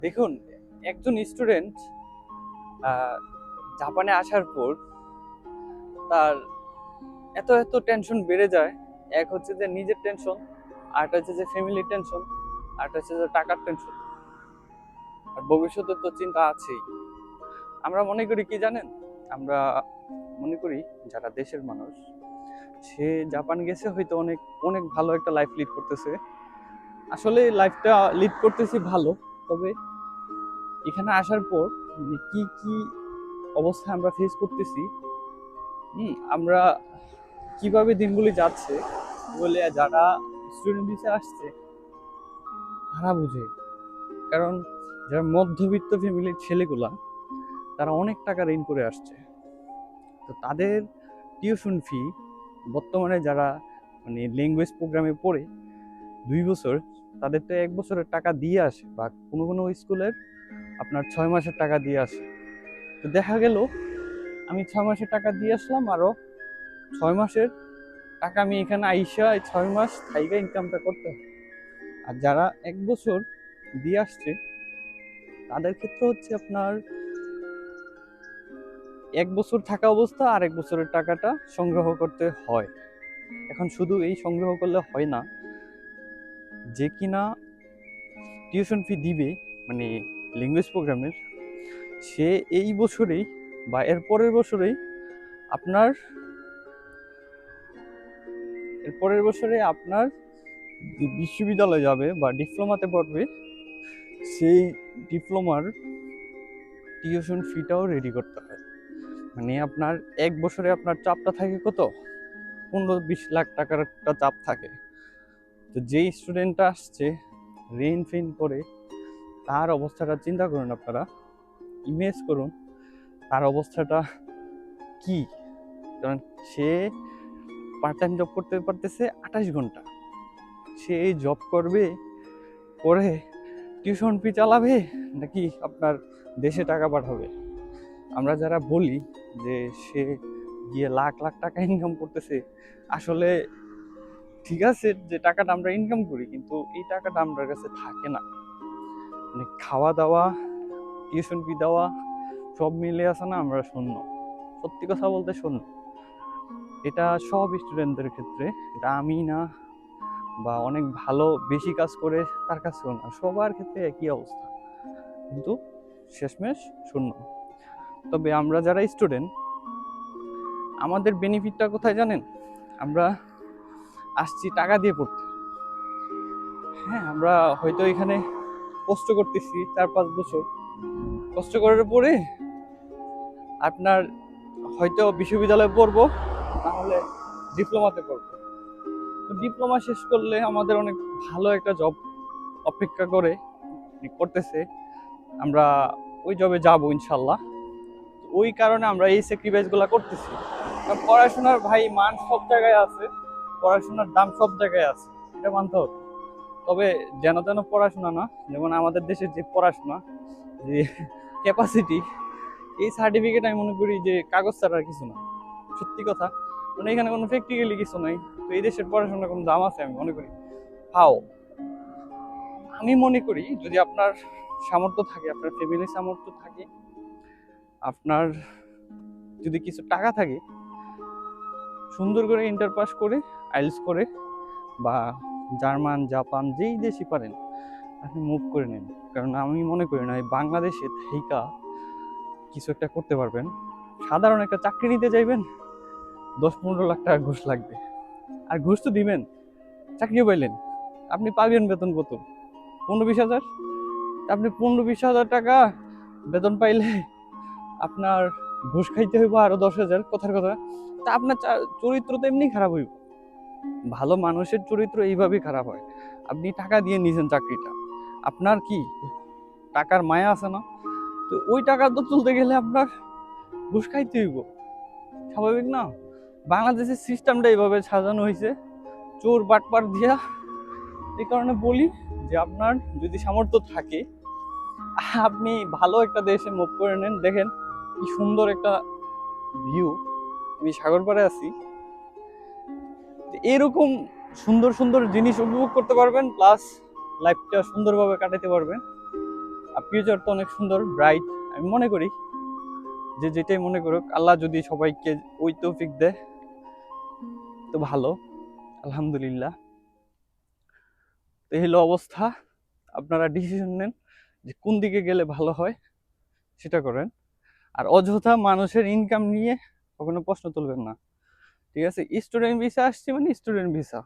দেখুন, একজন স্টুডেন্ট জাপানে আসার পর তার এত এত টেনশন বেড়ে যায়। এক হচ্ছে যে নিজের টেনশন, আরেকটা হচ্ছে যে ফ্যামিলির টেনশন, আরেকটা হচ্ছে যে টাকার টেনশন, আর ভবিষ্যতের তো চিন্তা আছেই। আমরা মনে করি কি জানেন, আমরা মনে করি যারা দেশের মানুষ, সে জাপান গেছে হয়তো অনেক অনেক ভালো একটা লাইফ লিড করতেছে। আসলে লাইফটা লিড করতেছি ভালো, তবে এখানে আসার পর কি কি অবস্থা আমরা ফেস করতেছি, আমরা কিভাবে দিনগুলি যাচ্ছে বলে যারা স্টুডেন্ট ভিসা আসছে তারা বুঝে। কারণ যারা মধ্যবিত্ত ফ্যামিলির ছেলেগুলা, তারা অনেক টাকা ঋণ করে আসছে। তো তাদের টিউশন ফি বর্তমানে যারা মানে ল্যাঙ্গুয়েজ প্রোগ্রামে পড়ে 2 বছর, তাদের তো 1 বছরের টাকা দিয়ে আসে, বা কোনো কোনো স্কুলের আপনার 6 মাসের টাকা দিয়ে আসে। তো দেখা গেল আমি 6 মাসের টাকা দিয়ে আসলাম, আরো 6 মাসের টাকা আমি এখানে আইসা 6 মাস থাইকা ইনকামটা করতে হবে। আর যারা 1 বছর দিয়ে আসছে তাদের ক্ষেত্রে হচ্ছে আপনার 1 বছর থাকা অবস্থা আর 1 বছরের টাকাটা সংগ্রহ করতে হয়। এখন শুধু এই সংগ্রহ করলে হয় না, যে কিনা টিউশন ফি দিবে মানে ল্যাঙ্গুয়েজ প্রোগ্রামের, সে এই বছরেই বা এর পরের বছরেই আপনার বিশ্ববিদ্যালয়ে যাবে বা ডিপ্লোমাতে পড়বে, সেই ডিপ্লোমার টিউশন ফিটাও রেডি করতে হয়। মানে আপনার 1 বছরে আপনার চাপটা থাকে কত, 15-20 লাখ টাকার একটা চাপ থাকে। তো যেই স্টুডেন্টটা আসছে ঋণ ফিন করে, তার অবস্থাটা চিন্তা করুন, আপনারা ইমেজ করুন তার অবস্থাটা কি। কারণ সে পার্ট টাইম জব করতে পারতেছে 28 ঘন্টা, সে এই জব করবে, করে টিউশন ফি চালাবে, নাকি আপনার দেশে টাকা পাঠাবে। আমরা যারা বলি যে সে গিয়ে লাখ লাখ টাকা ইনকাম করতেছে, আসলে ঠিক আছে যে টাকাটা আমরা ইনকাম করি, কিন্তু এই টাকাটা আমার কাছে থাকে না। মানে খাওয়া দাওয়া, টিউশন ফি দেওয়া, সব মিলে আছে না, আমরা শূন্য। সত্যি কথা বলতে শূন্য। এটা সব স্টুডেন্টদের ক্ষেত্রে, এটা আমি না বা অনেক ভালো বেশি কাজ করে তার কাছেও না, সবার ক্ষেত্রে একই অবস্থা, কিন্তু শেষমেশ শূন্য। তবে আমরা যারা স্টুডেন্ট, আমাদের বেনিফিটটা কোথায় জানেন? আমরা আসছি টাকা দিয়ে পড়তে। হ্যাঁ, আমরা হয়তো এখানে কষ্ট করতেছি 4-5 বছর, কষ্ট করার পরে আপনার হয়তো বিশ্ববিদ্যালয়ে পড়বো, নাহলে ডিপ্লোমাতে পড়বো। তো ডিপ্লোমা শেষ করলে আমাদের অনেক ভালো একটা জব অপেক্ষা করতেছে, আমরা ওই জবে যাবো ইনশাল্লাহ। ওই কারণে আমরা এই স্যাক্রিফাইস গুলা করতেছি। কারণ পড়াশোনার ভাই মান সব জায়গায় আছে, পড়াশোনার দাম সব জায়গায় আছে, এটা মানতে হবে। তবে যেন তেন পড়াশোনা না, যেমন আমাদের দেশের যে পড়াশোনা, যে ক্যাপাসিটি, এই সার্টিফিকেট আমি মনে করি যে কাগজ ছাড়া আর কিছু না। সত্যি কথা, মানে এখানে কোনো প্র্যাকটিক্যালি কিছু নাই। তো এই দেশের পড়াশোনার কোনো দাম আছে আমি মনে করি। হাও, আমি মনে করি যদি আপনার সামর্থ্য থাকে, আপনার ফ্যামিলির সামর্থ্য থাকে, আপনার যদি কিছু টাকা থাকে, সুন্দর করে ইন্টার পাস করে, আইএলটিএস করে, বা জার্মান, জাপান, যেই দেশই পারেন আপনি মুভ করে নেন। কারণ আমি মনে করি না এই বাংলাদেশে থেইকা কিছু একটা করতে পারবেন। সাধারণ একটা চাকরি নিতে যাইবেন, 10-15 লাখ টাকা ঘুষ লাগবে, আর ঘুষ তো দিবেন। চাকরিও পাইলেন, আপনি পাবেন বেতন কত? 15-20 হাজার। আপনি 15-20 হাজার টাকা বেতন পাইলে আপনার ঘুষ খাইতে হইব আরো 10 হাজার, কথার কথা। তা আপনার চরিত্র তো এমনি খারাপ হইব। ভালো মানুষের চরিত্র এইভাবেই খারাপ হয়। আপনি টাকা দিয়ে নিয়েছেন চাকরিটা, আপনার কি টাকার মায়া আছে না? তো ওই টাকা তো তুলতে গেলে আপনার ঘুষ খাইতে হইব, স্বাভাবিক না? বাংলাদেশের সিস্টেমটা এইভাবে সাজানো হয়েছে, চোর বাটপার দিয়া। এই কারণে বলি যে আপনার যদি সামর্থ্য থাকে, আপনি ভালো একটা দেশে মুভ করে নেন। দেখেন কি সুন্দর একটা ভিউ, আমি সাগর পাড়ে আছি। এরকম সুন্দর সুন্দর জিনিস উপভোগ করতে পারবেন, প্লাস লাইফটা সুন্দরভাবে কাটাতে পারবেন। আর ফিউচার তো অনেক সুন্দর ব্রাইট। আমি মনে করি যে যেটাই মনে করুক, আল্লাহ যদি সবাইকে ওই তৌফিক দেয় তো ভালো, আলহামদুলিল্লাহ। তো এই হলো অবস্থা। আপনারা ডিসিশন নেন যে কোন দিকে গেলে ভালো হয়, সেটা করেন। আর অযথা মানুষের ইনকাম নিয়ে কখনো প্রশ্ন তুলবেন না, ঠিক আছে? স্টুডেন্ট ভিসা আসছে মানে স্টুডেন্ট ভিসা।